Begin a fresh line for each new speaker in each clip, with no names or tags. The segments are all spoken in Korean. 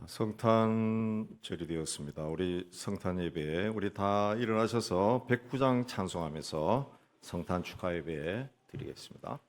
성탄절이 되었습니다. 우리 성탄 예배에 우리 다 일어나셔서 백구장 찬송하면서 성탄 축하 예배 드리겠습니다.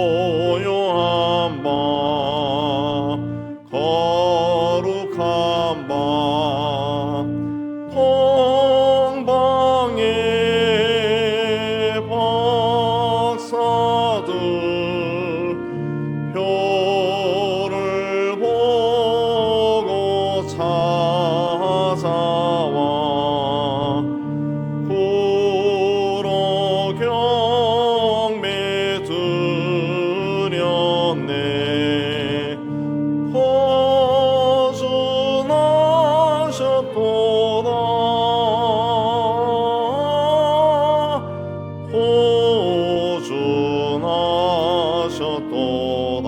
고요한 밤 거룩한 밤 동방의 박사들 표를 보고 찾아와 구로 경배 드렸네. 호준하셨도다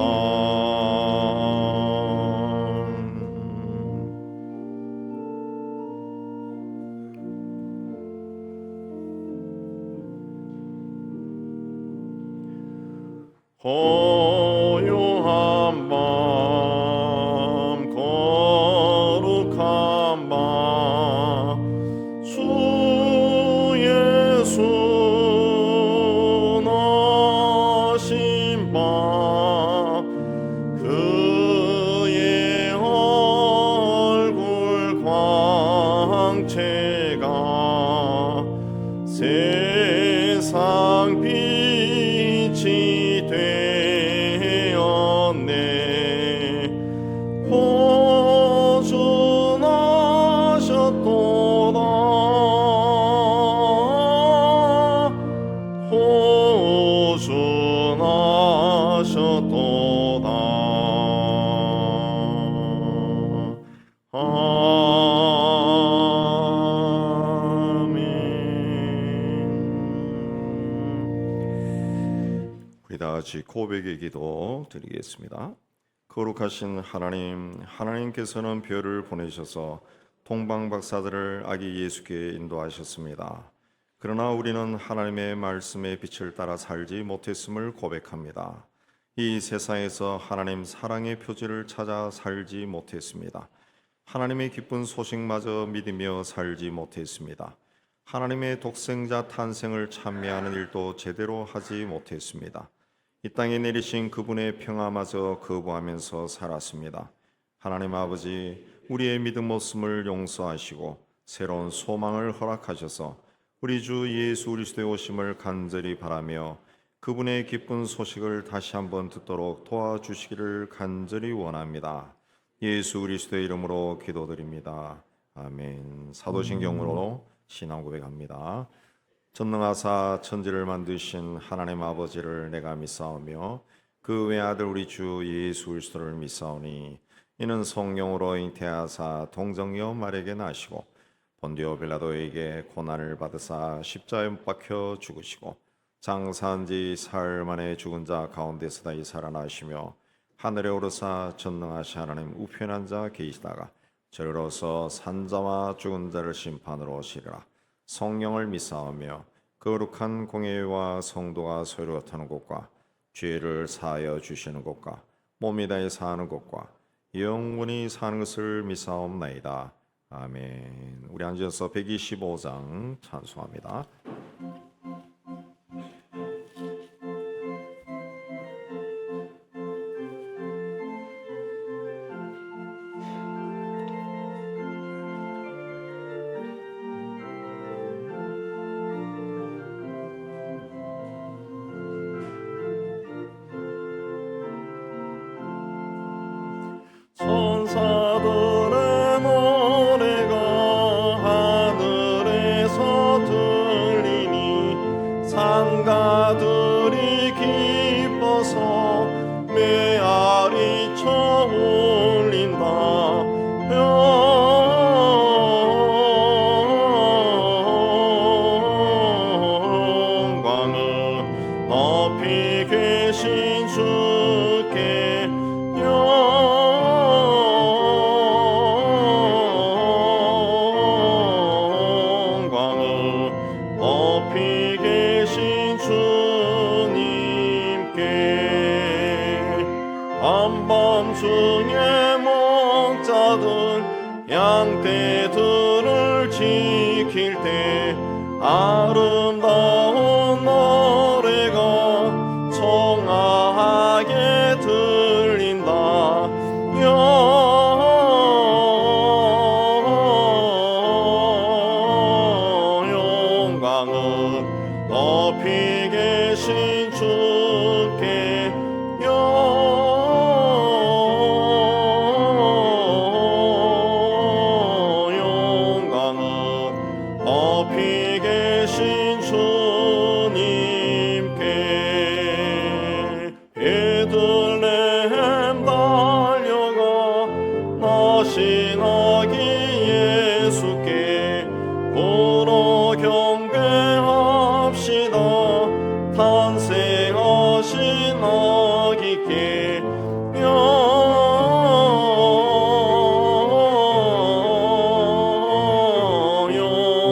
고요한 밤 거룩한 밤 주 예수 나신 밤 그의 얼굴 광채가 세상 빛이 되었네. 호준하셨도다 호준하셨도다. 우리 다 같이 고백의 기도 드리겠습니다. 거룩하신 하나님, 하나님께서는 별을 보내셔서 동방박사들을 아기 예수께 인도하셨습니다. 그러나 우리는 하나님의 말씀의 빛을 따라 살지 못했음을 고백합니다. 이 세상에서 하나님 사랑의 표지를 찾아 살지 못했습니다. 하나님의 기쁜 소식마저 믿으며 살지 못했습니다. 하나님의 독생자 탄생을 찬미하는 일도 제대로 하지 못했습니다. 이 땅에 내리신 그분의 평화마저 거부하면서 살았습니다. 하나님 아버지, 우리의 믿음 없음을 용서하시고 새로운 소망을 허락하셔서 우리 주 예수 그리스도의 오심을 간절히 바라며 그분의 기쁜 소식을 다시 한번 듣도록 도와주시기를 간절히 원합니다. 예수 그리스도의 이름으로 기도드립니다. 아멘. 사도신경으로 신앙 고백합니다. 전능하사 천지를 만드신 하나님 아버지를 내가 믿사오며 그 외아들 우리 주 예수 그리스도를 믿사오니 이는 성령으로 잉태하사 동정녀 마리아에게 나시고 본디오 빌라도에게 고난을 받으사 십자가에 못 박혀 죽으시고 장사한 지 사흘 만에 죽은 자 가운데서 다시 살아나시며 하늘에 오르사 전능하신 하나님 우편에 앉아 계시다가 저리로서 산자와 죽은 자를 심판으로 오시리라. 성령을 믿사오며 거룩한 공예와 성도가 서로 타는 곳과 죄를 사하여 주시는 곳과 몸이 다해 사는 곳과 영원히 사는 것을 믿사옵나이다. 아멘. 우리 앉아서 125장 찬송합니다.
천사들의 노래가 하늘에서 들리니 상가들이 기뻐서 메아리 쳐 울린다. 영광을 높이 계신 주께 높이 계신 주님께 한밤중에 목자들 양떼들을 지킬 때 아름다운 노래가 청아하게 들린다. 높이 계신 주께 영광은 높이 계신 주님께 베들레헴 달려가 나신 아기 예수께 보러 경배합시다. 탄생하신 아기께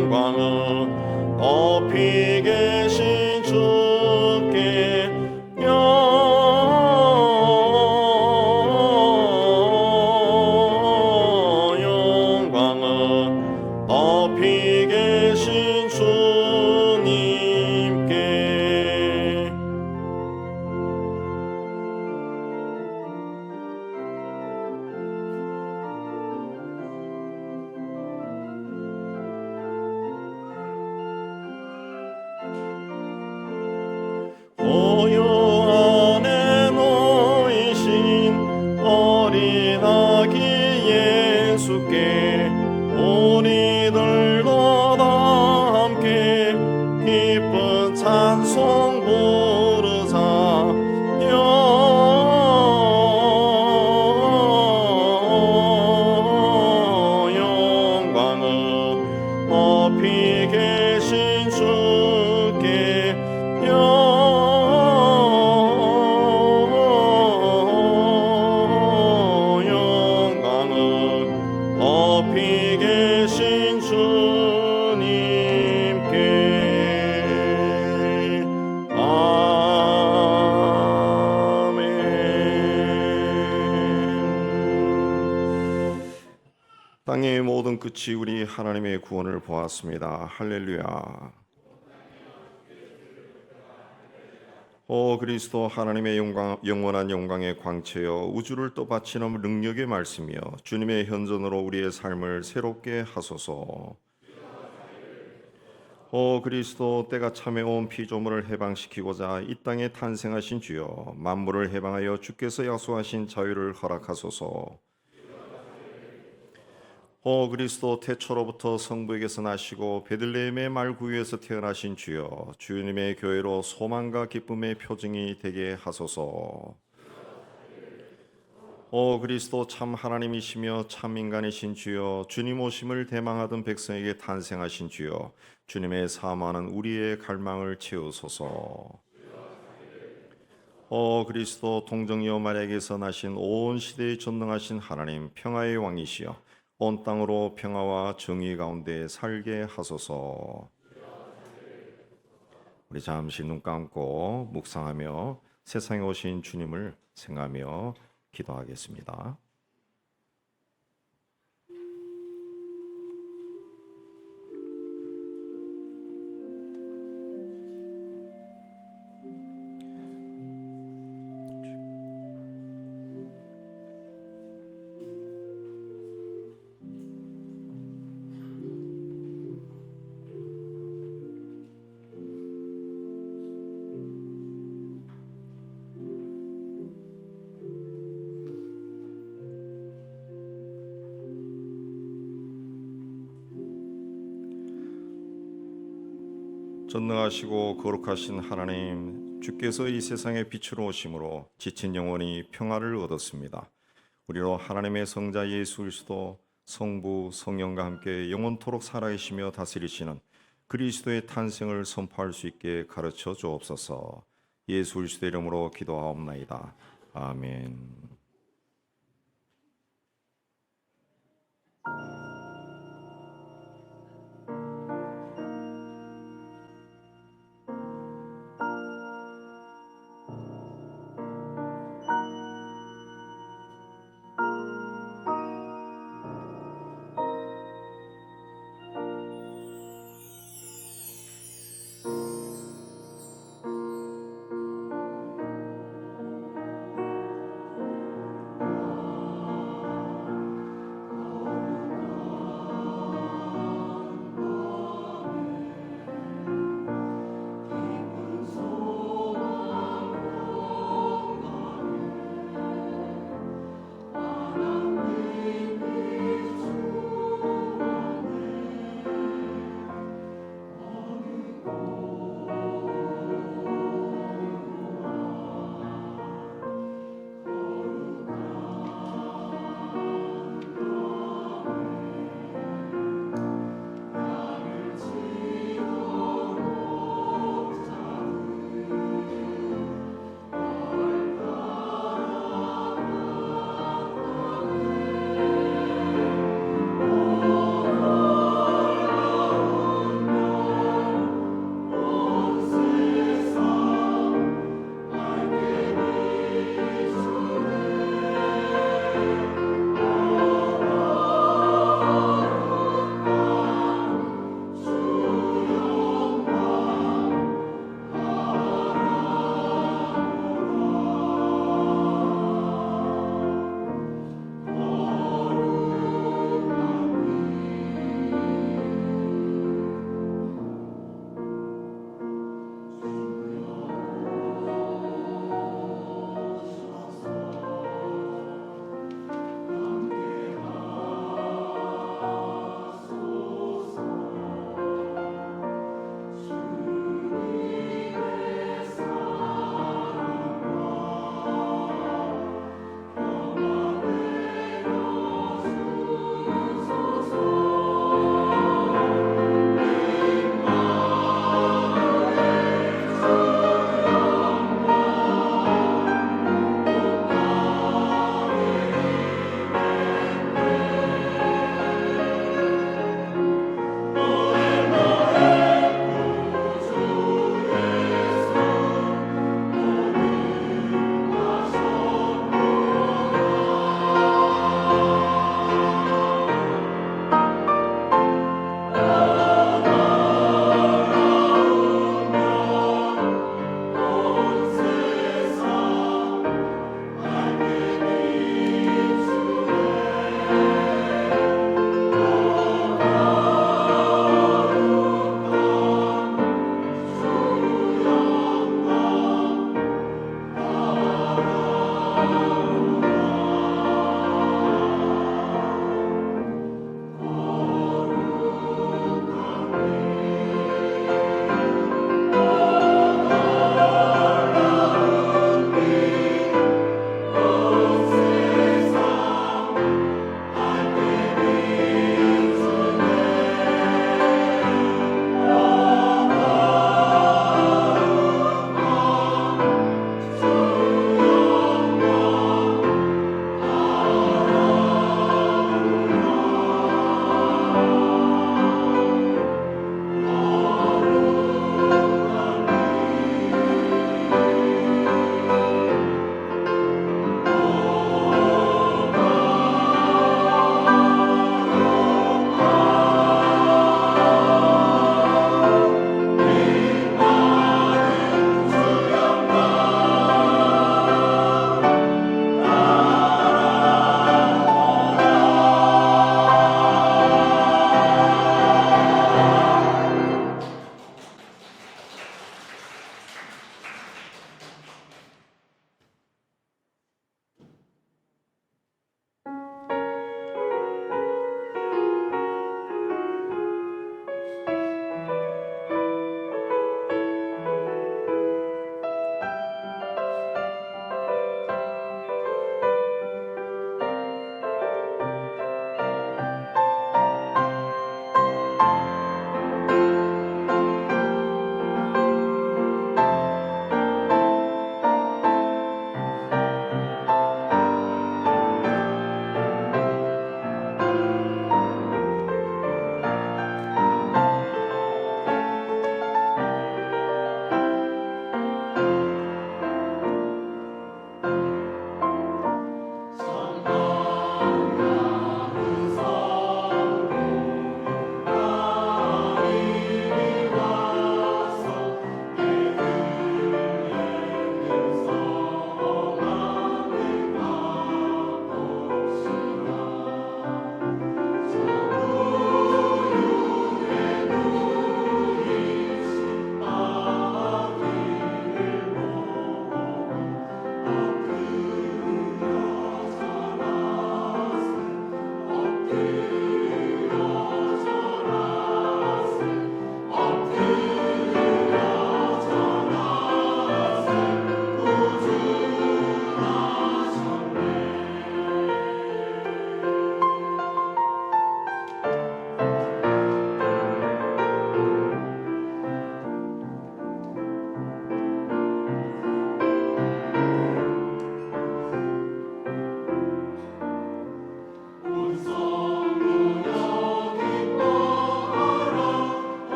영광은 높이 계신 주께 영광은 높이 계신 주님께. 보유 안에 놓이신 어린 아기 예수께 우리들도 다 함께 기쁜 찬송 부르자. 영광은 높이 계신 주께 영광은 높이 계신 주님께. 아멘.
땅의 모든 끝이 우리 하나님의 구원을 보았습니다. 할렐루야. 오 그리스도 하나님의 영원한 영광의 광채여 우주를 떠받치는 능력의 말씀이여 주님의 현존으로 우리의 삶을 새롭게 하소서. 오 그리스도 때가 참에 온 피조물을 해방시키고자 이 땅에 탄생하신 주여 만물을 해방하여 주께서 약속하신 자유를 허락하소서. 오 그리스도 태초로부터 성부에게서 나시고 베들레헴의 말구유에서 태어나신 주여 주님의 교회로 소망과 기쁨의 표징이 되게 하소서. 오 그리스도 참 하나님이시며 참 인간이신 주여 주님 오심을 대망하던 백성에게 탄생하신 주여 주님의 사모하는 우리의 갈망을 채우소서. 오 그리스도 동정녀 마리아에게서 나신 온 시대에 전능하신 하나님 평화의 왕이시여 온 땅으로 평화와 정의 가운데 살게 하소서. 우리 잠시 눈 감고 묵상하며 세상에 오신 주님을 생각하며 기도하겠습니다. 전능하시고 거룩하신 하나님, 주께서 이 세상에 빛으로 오심으로 지친 영혼이 평화를 얻었습니다. 우리로 하나님의 성자 예수 그리스도 성부 성령과 함께 영원토록 살아계시며 다스리시는 그리스도의 탄생을 선포할 수 있게 가르쳐 주옵소서. 예수 그리스도 이름으로 기도하옵나이다. 아멘.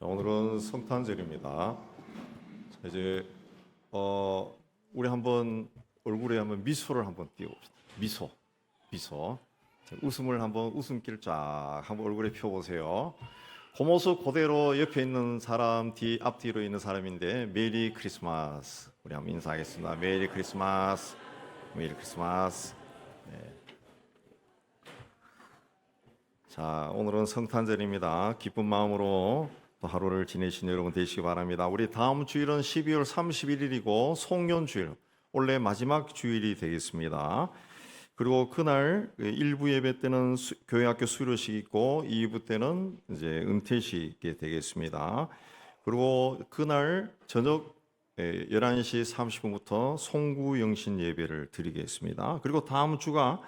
자, 오늘은 성탄절입니다. 자, 이제 우리 한번 얼굴에 한번 미소를 한번 띄워봅시다. 미소. 자, 웃음을 한번 웃음기를 쫙 한번 얼굴에 펴보세요. 그 모습 그대로 옆에 있는 사람 앞뒤로 있는 사람인데 메리 크리스마스. 우리 한번 인사하겠습니다. 메리 크리스마스. 메리 크리스마스. 자, 오늘은 성탄절입니다. 기쁜 마음으로 또 하루를 지내신 여러분 되시기 바랍니다. 우리 다음 주일은 12월 31일이고 송년주일, 원래 마지막 주일이 되겠습니다. 그리고 그날 1부 예배 때는 교회학교 수료식 있고 2부 때는 이제 은퇴식이 되겠습니다. 그리고 그날 저녁 11시 30분부터 송구영신 예배를 드리겠습니다. 그리고 다음 주가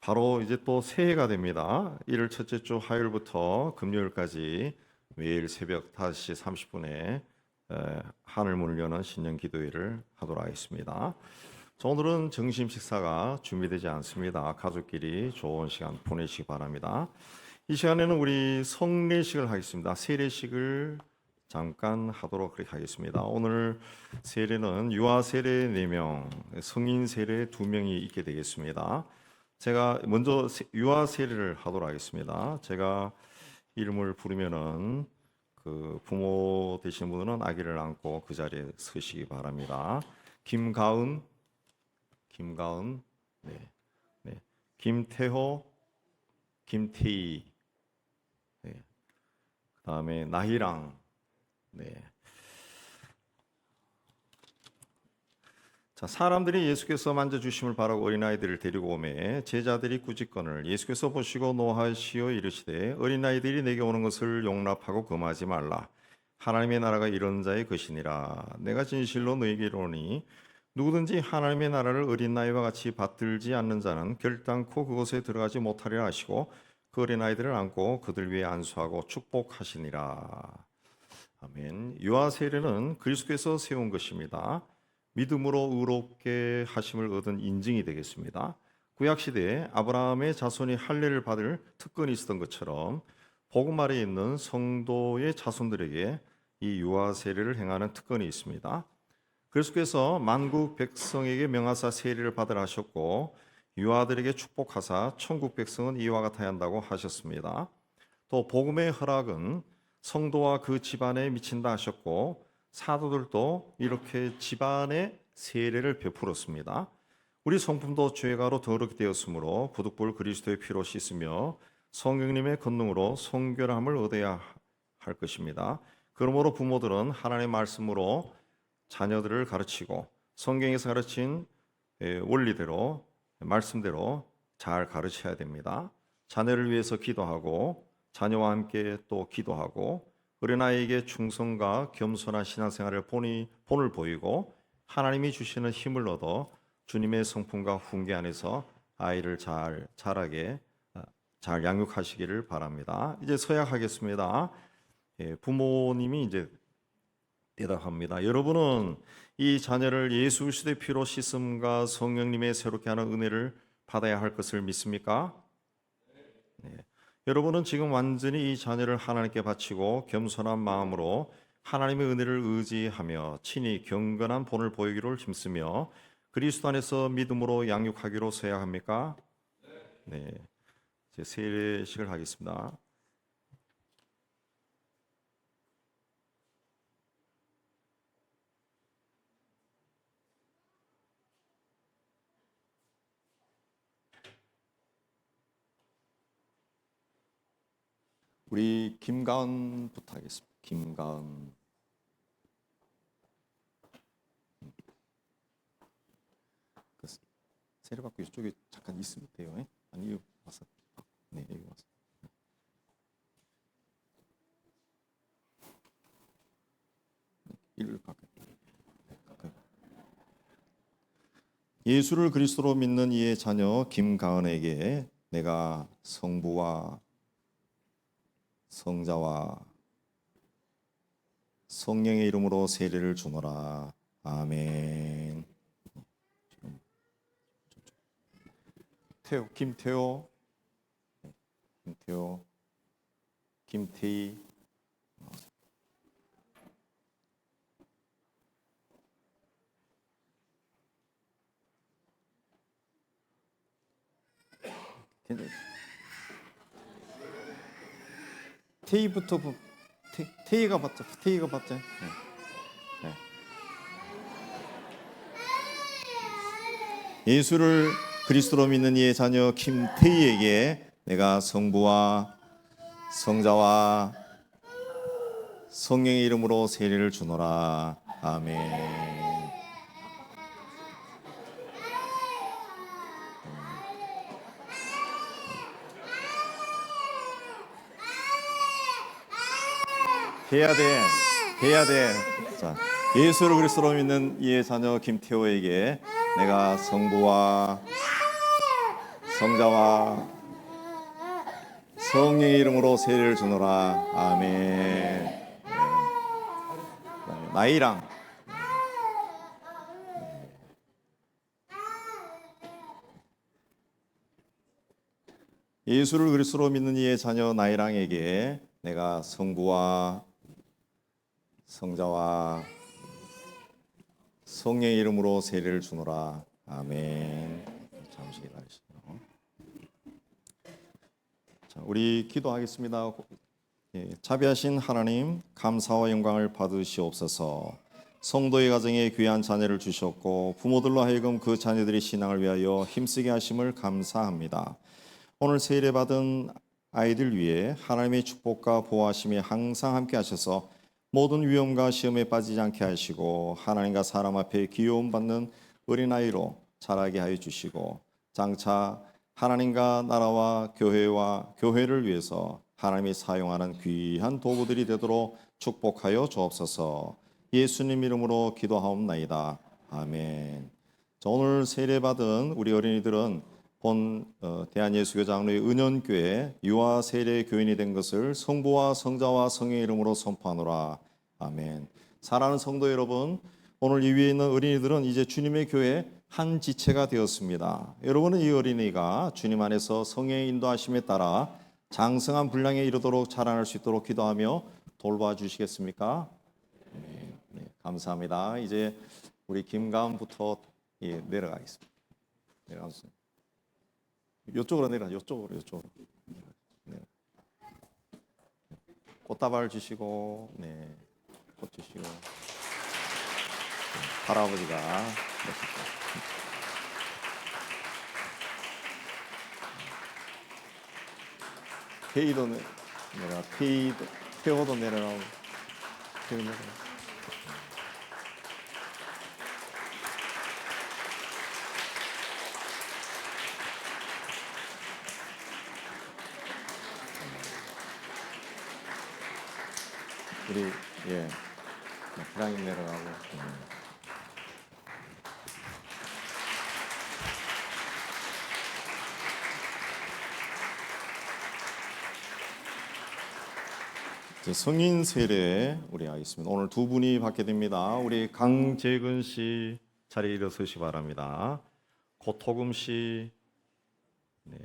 바로 이제 또 새해가 됩니다. 1월 첫째 주 화요일부터 금요일까지 매일 새벽 5시 30분에 하늘문을 여는 신년 기도회를 하도록 하겠습니다. 자, 오늘은 점심 식사가 준비되지 않습니다. 가족끼리 좋은 시간 보내시기 바랍니다. 이 시간에는 우리 성례식을 하겠습니다. 세례식을 잠깐 하도록 그렇게 하겠습니다. 오늘 세례는 유아 세례 4명, 성인 세례 2명이 있게 되겠습니다. 제가 먼저 유아 세례를 하도록 하겠습니다. 제가 이름을 부르면은 그 부모 되시는 분은 아기를 안고 그 자리에 서시기 바랍니다. 김가은, 네, 김태호, 김태희, 네, 그다음에 나희랑, 네. 자, 사람들이 예수께서 만져주심을 바라고 어린아이들을 데리고 오매 제자들이 꾸짖건을 예수께서 보시고 노하시어 이르시되 어린아이들이 내게 오는 것을 용납하고 금하지 말라. 하나님의 나라가 이런 자의 것이니라. 내가 진실로 너희에게 이르노니 누구든지 하나님의 나라를 어린아이와 같이 받들지 않는 자는 결단코 그곳에 들어가지 못하리라 하시고 그 어린아이들을 안고 그들 위에 안수하고 축복하시니라. 아멘. 유아 세례는 그리스도께서 세운 것입니다. 믿음으로 의롭게 하심을 얻은 인증이 되겠습니다. 구약 시대에 아브라함의 자손이 할례를 받을 특권이 있었던 것처럼 복음 아래에 있는 성도의 자손들에게 이 유아 세례를 행하는 특권이 있습니다. 그리스도께서 만국 백성에게 명하사 세례를 받으라 하셨고 유아들에게 축복하사 천국 백성은 이와 같아야 한다고 하셨습니다. 또 복음의 허락은 성도와 그 집안에 미친다 하셨고 사도들도 이렇게 집안에 세례를 베풀었습니다. 우리 성품도 죄가로 더럽게 되었으므로 부득불 그리스도의 피로 씻으며 성령님의 권능으로 성결함을 얻어야 할 것입니다. 그러므로 부모들은 하나님의 말씀으로 자녀들을 가르치고 성경에서 가르친 원리대로 말씀대로 잘 가르쳐야 됩니다. 자녀를 위해서 기도하고 자녀와 함께 또 기도하고 어린아이에게 충성과 겸손한 신앙생활을 본을 보이고 하나님이 주시는 힘을 얻어 주님의 성품과 훈계 안에서 아이를 자라게 잘 양육하시기를 바랍니다. 이제 서약하겠습니다. 부모님이 이제 대답합니다. 여러분은 이 자녀를 예수 그리스도의 피로 씻음과 성령님의 새롭게 하는 은혜를 받아야 할 것을 믿습니까? 네. 여러분은 지금 완전히 이 자녀를 하나님께 바치고 겸손한 마음으로 하나님의 은혜를 의지하며 친히 경건한 본을 보이기를 힘쓰며 그리스도 안에서 믿음으로 양육하기로 서약합니까? 네. 이제 세례식을 하겠습니다. 우리 김가은부터 하겠습니다. 김가은. 세례받고 이쪽에 잠깐 있으면 돼요. 아니 여기 와서. 네, 여기 와서. 이를 가까이. 예수를 그리스도로 믿는 이의 자녀 김가은에게 내가 성부와 성자와 성령의 이름으로 세례를 주노라. 아멘. 김태호, 김태희.
테이부터 테이가 받자. 테이가 받자. 네. 네. 예수를 그리스도로 믿는 이의 자녀 김태희에게 내가 성부와 성자와 성령의 이름으로 세례를 주노라. 아멘. 해야 돼. 자, 예수를 그리스도로 믿는 이의 자녀 김태호에게 내가 성부와 성자와 성령의 이름으로 세례를 주노라. 아멘. 네. 나이랑 예수를 그리스도로 믿는 이의 자녀 나이랑에게 내가 성부와 성자와 성령의 이름으로 세례를 주노라. 아멘. 잠시 기다리시죠. 자, 우리 기도하겠습니다. 자비하신 하나님, 감사와 영광을 받으시옵소서. 성도의 가정에 귀한 자녀를 주셨고 부모들로 하여금 그 자녀들의 신앙을 위하여 힘쓰게 하심을 감사합니다. 오늘 세례받은 아이들 위해 하나님의 축복과 보호하심이 항상 함께 하셔서 모든 위험과 시험에 빠지지 않게 하시고 하나님과 사람 앞에 귀여움 받는 어린아이로 자라게 하여 주시고 장차 하나님과 나라와 교회를 위해서 하나님이 사용하는 귀한 도구들이 되도록 축복하여 주옵소서. 예수님 이름으로 기도하옵나이다. 아멘. 자, 오늘 세례받은 우리 어린이들은 본 대한예수교장로의 은연교회 유아 세례 교인이 된 것을 성부와 성자와 성령의 이름으로 선포하노라. 아멘. 사랑하는 성도 여러분, 오늘 이 위에 있는 어린이들은 이제 주님의 교회 한 지체가 되었습니다. 여러분은 이 어린이가 주님 안에서 성령의 인도하심에 따라 장성한 분량에 이르도록 자라날 수 있도록 기도하며 돌봐주시겠습니까? 네, 감사합니다. 이제 우리 김가은부터 내려가겠습니다. 내려가겠습니다. 이쪽으로 내려, 이쪽으로. 네. 꽃다발 주시고, 네, 꽃 주시고, 할아버지가 페이도 내려가, 페이도 내려가고, 페이 내려가. 우리 부장님 내려가고. 성인 세례 우리 하겠습니다. 오늘 두 분이 받게 됩니다. 우리 강재근 씨 자리에 일어서시 바랍니다. 고토금 씨, 네.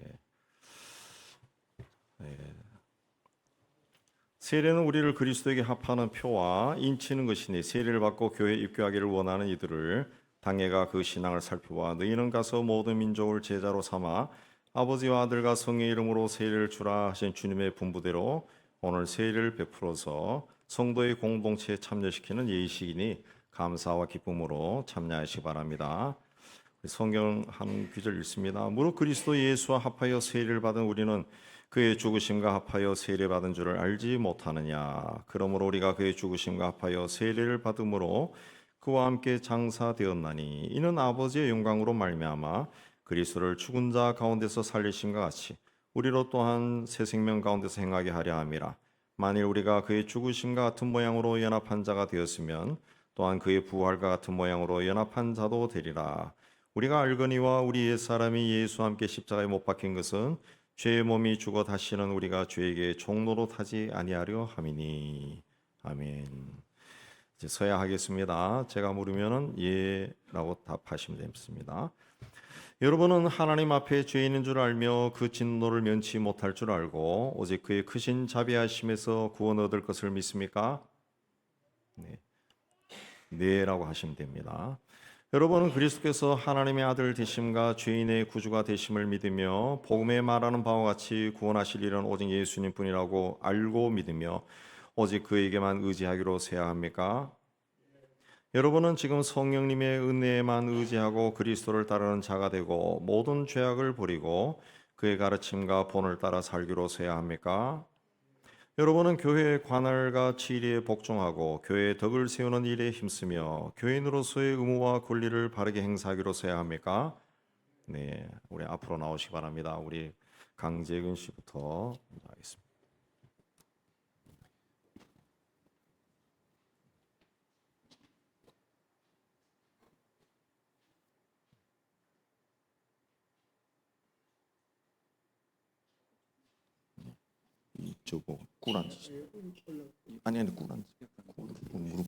세례는 우리를 그리스도에게 합하는 표와 인치는 것이니 세례를 받고 교회에 입교하기를 원하는 이들을 당회가 그 신앙을 살펴봐 너희는 가서 모든 민족을 제자로 삼아 아버지와 아들과 성령의 이름으로 세례를 주라 하신 주님의 분부대로 오늘 세례를 베풀어서 성도의 공동체에 참여시키는 예식이니 감사와 기쁨으로 참여하시기 바랍니다. 성경 한 구절 읽습니다. 무릇 그리스도 예수와 합하여 세례를 받은 우리는 그의 죽으심과 합하여 세례받은 줄을 알지 못하느냐. 그러므로 우리가 그의 죽으심과 합하여 세례를 받음으로 그와 함께 장사되었나니 이는 아버지의 영광으로 말미암아 그리스도를 죽은 자 가운데서 살리심과 같이 우리로 또한 새 생명 가운데서 행하게 하려 함이라. 만일 우리가 그의 죽으심과 같은 모양으로 연합한 자가 되었으면 또한 그의 부활과 같은 모양으로 연합한 자도 되리라. 우리가 알거니와 우리 옛사람이 예수와 함께 십자가에 못 박힌 것은 죄의 몸이 죽어 다시는 우리가 죄에게 종로로 타지 아니하려 함이니. 아멘. 이제 서야 하겠습니다. 제가 물으면은 예라고 답하시면 됩니다. 여러분은 하나님 앞에 죄인인 줄 알며 그 진노를 면치 못할 줄 알고 오직 그의 크신 자비하심에서 구원 얻을 것을 믿습니까? 네. 네라고 하시면 됩니다. 여러분은 그리스도께서 하나님의 아들 되심과 죄인의 구주가 되심을 믿으며 복음에 말하는 바와 같이 구원하실 일은 오직 예수님뿐이라고 알고 믿으며 오직 그에게만 의지하기로 세야 합니까? 여러분은 지금 성령님의 은혜에만 의지하고 그리스도를 따르는 자가 되고 모든 죄악을 버리고 그의 가르침과 본을 따라 살기로 세야 합니까? 여러분은 교회의 관할과 지리에 복종하고 교회의 덕을 세우는 일에 힘쓰며 교인으로서의 의무와 권리를 바르게 행사하기로 세야 합니까? 네, 우리 앞으로 나오시기 바랍니다. 우리 강재근 씨부터 하겠습니다. 저거 꿀 앉으시 아니 꿀 앉으 무릎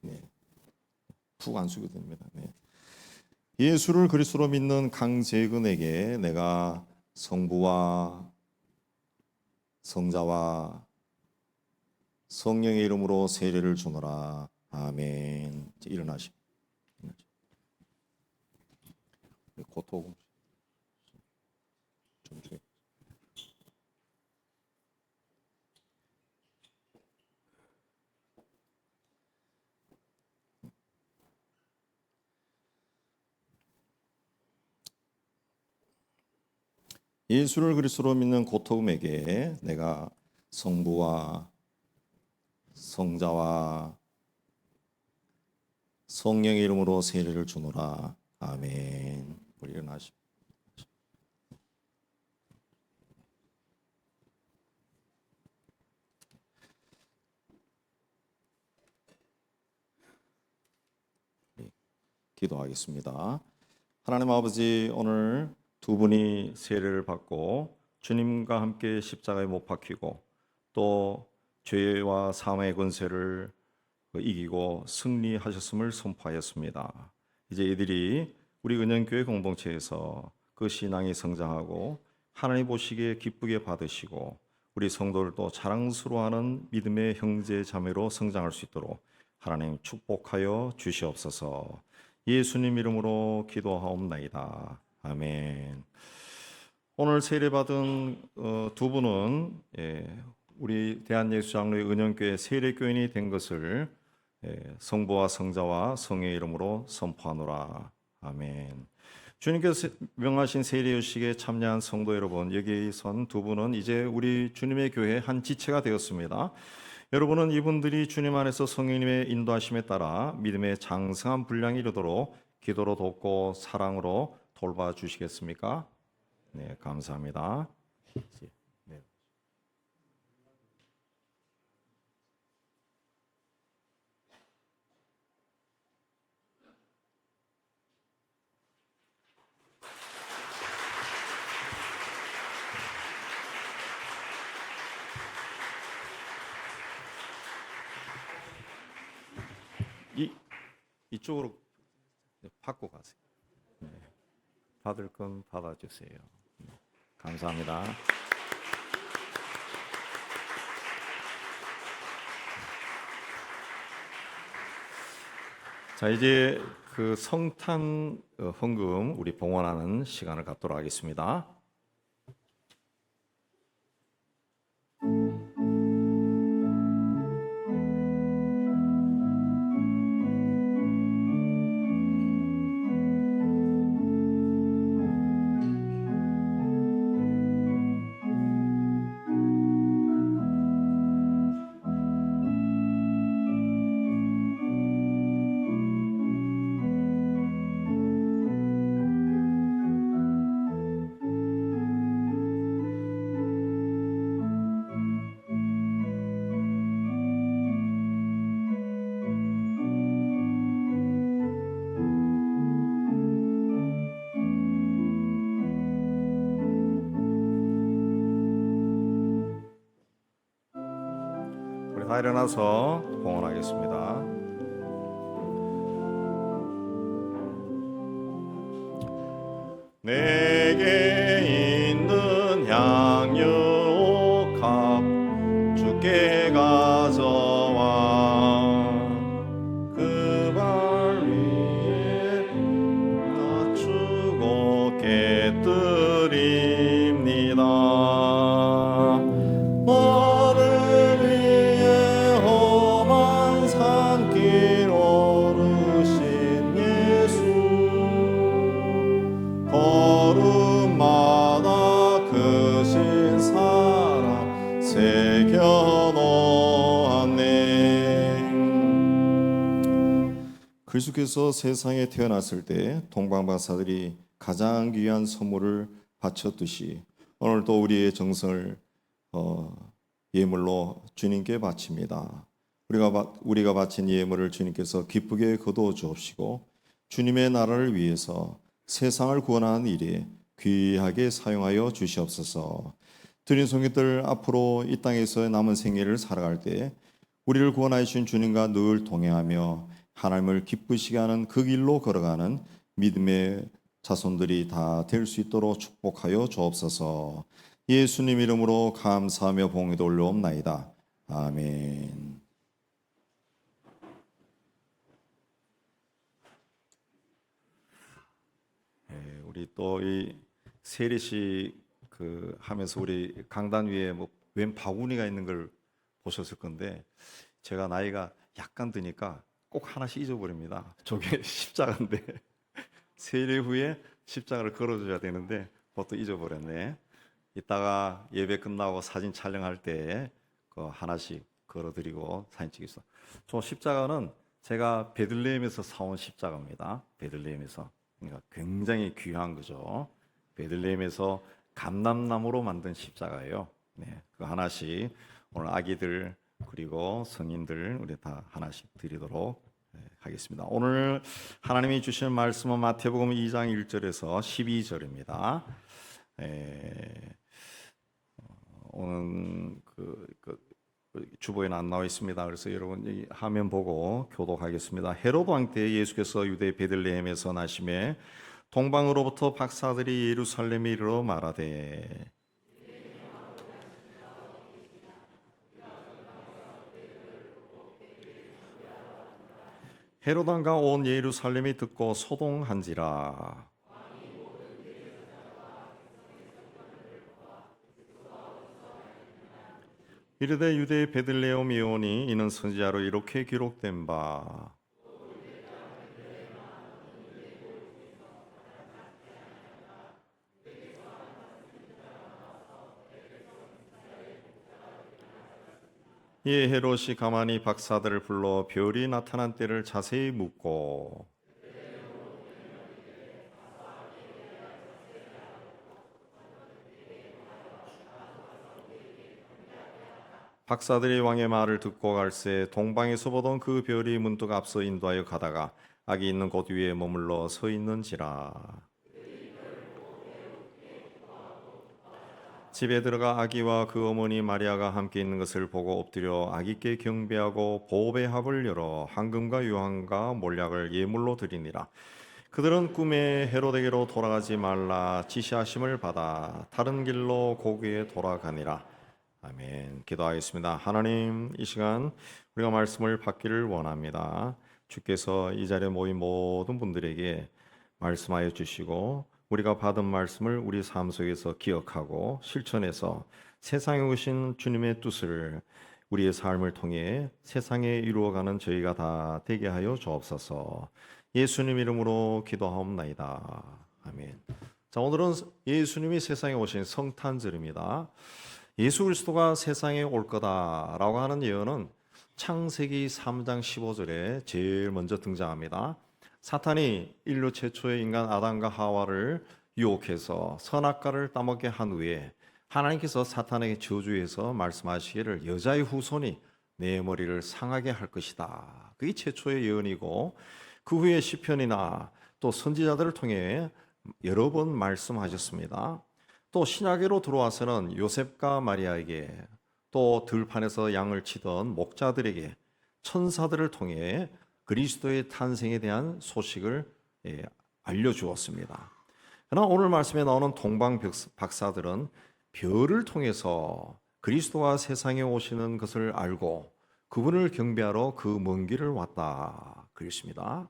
네. 푹 안 숙여도 됩니다. 네. 예수를 그리스도로 믿는 강재근에게 내가 성부와 성자와 성령의 이름으로 세례를 주노라. 아멘. 일어나시. 고토 좀 주세요. 예수를 그리스도로 믿는 고토음에게 내가 성부와 성자와 성령의 이름으로 세례를 주노라. 아멘. 우리 일어나시. 기도하겠습니다. 하나님 아버지, 오늘 두 분이 세례를 받고 주님과 함께 십자가에 못 박히고 또 죄와 사망의 권세를 이기고 승리하셨음을 선포하였습니다. 이제 이들이 우리 은영교회 공동체에서 그 신앙이 성장하고 하나님 보시기에 기쁘게 받으시고 우리 성도들도 자랑스러워하는 믿음의 형제 자매로 성장할 수 있도록 하나님 축복하여 주시옵소서. 예수님 이름으로 기도하옵나이다. 아멘. 오늘 세례받은 두 분은 우리 대한예수장로의 은영교회 세례교인이 된 것을 성부와 성자와 성의 이름으로 선포하노라. 아멘. 주님께서 명하신 세례의식에 참여한 성도 여러분, 여기 선 두 분은 이제 우리 주님의 교회의 한 지체가 되었습니다. 여러분은 이분들이 주님 안에서 성령님의 인도하심에 따라 믿음의 장성한 분량이 이르도록 기도로 돕고 사랑으로 돌봐주시겠습니까? 네, 감사합니다. 네. 이쪽으로 받고 가세요. 네. 받을 건 받아주세요. 네. 감사합니다. 자, 이제 그 성탄 헌금 우리 봉헌하는 시간을 갖도록 하겠습니다. 다 일어나서 봉헌하겠습니다.
내게 있는 향유옥합 주께 가져와 그 발 위에 새겨놓았네.
그리스도께서 세상에 태어났을 때 동방박사들이 가장 귀한 선물을 바쳤듯이 오늘도 우리의 정성을 예물로 주님께 바칩니다. 우리가 바친 예물을 주님께서 기쁘게 거두어 주옵시고 주님의 나라를 위해서 세상을 구원하는 일에 귀하게 사용하여 주시옵소서. 드린 성객들 앞으로 이 땅에서 남은 생애를 살아갈 때 우리를 구원하여 주신 주님과 늘 동행하며 하나님을 기쁘시게 하는 그 길로 걸어가는 믿음의 자손들이 다 될 수 있도록 축복하여 주옵소서. 예수님 이름으로 감사하며 봉기도 올려옵나이다. 아멘. 우리 또 이 세례식 하면서 우리 강단 위에 웬 바구니가 있는 걸 보셨을 건데 제가 나이가 약간 드니까 꼭 하나씩 잊어버립니다. 저게 십자가인데 세례 후에 십자가를 걸어줘야 되는데 그것도 잊어버렸네. 이따가 예배 끝나고 사진 촬영할 때 하나씩 걸어드리고 사진 찍겠어. 저 십자가는 제가 베들레헴에서 사온 십자가입니다. 베들레헴에서. 그러니까 굉장히 귀한 거죠. 베들레헴에서 감람나무로 만든 십자가예요. 네, 그 하나씩 오늘 아기들 그리고 성인들 우리 다 하나씩 드리도록 하겠습니다. 오늘 하나님이 주신 말씀은 마태복음 2장 1절에서 12절입니다. 오늘 주보에는 안 나와 있습니다. 그래서 여러분 이 화면 보고 교독하겠습니다. 헤로드 왕 때 예수께서 유대 베들레헴에서 나심에 동방으로부터 박사들이 예루살렘에 이르러 말하되 헤로드 왕과 온 예루살렘이 듣고 소동한지라. 이르되 유대 베들레헴이 오니 이는 선지자로 이렇게 기록된 바 이에 헤롯이 가만히 박사들을 불러 별이 나타난 때를 자세히 묻고 박사들이 왕의 말을 듣고 갈새 동방에서 보던 그 별이 문득 앞서 인도하여 가다가 아기 있는 곳 위에 머물러 서 있는지라. 집에 들어가 아기와 그 어머니 마리아가 함께 있는 것을 보고 엎드려 아기께 경배하고 보배의 합을 열어 황금과 유황과 몰약을 예물로 드리니라. 그들은 꿈에 헤로데게로 돌아가지 말라 지시하심을 받아 다른 길로 고국에 돌아가니라. 아멘. 기도하겠습니다. 하나님, 이 시간 우리가 말씀을 받기를 원합니다. 주께서 이 자리에 모인 모든 분들에게 말씀하여 주시고 우리가 받은 말씀을 우리 삶 속에서 기억하고 실천해서 세상에 오신 주님의 뜻을 우리의 삶을 통해 세상에 이루어가는 저희가 다 되게 하여 주옵소서. 예수님 이름으로 기도하옵나이다. 아멘. 자, 오늘은 예수님이 세상에 오신 성탄절입니다. 예수 그리스도가 세상에 올 거다라고 하는 예언은 창세기 3장 15절에 제일 먼저 등장합니다. 사탄이 인류 최초의 인간 아담과 하와를 유혹해서 선악과를 따먹게 한 후에 하나님께서 사탄에게 저주해서 말씀하시기를 여자의 후손이 내 머리를 상하게 할 것이다. 그게 최초의 예언이고 그 후에 시편이나 또 선지자들을 통해 여러 번 말씀하셨습니다. 또 신약으로 들어와서는 요셉과 마리아에게 또 들판에서 양을 치던 목자들에게 천사들을 통해 그리스도의 탄생에 대한 소식을 알려주었습니다. 그러나 오늘 말씀에 나오는 동방 박사들은 별을 통해서 그리스도가 세상에 오시는 것을 알고 그분을 경배하러 그 먼 길을 왔다 그랬습니다.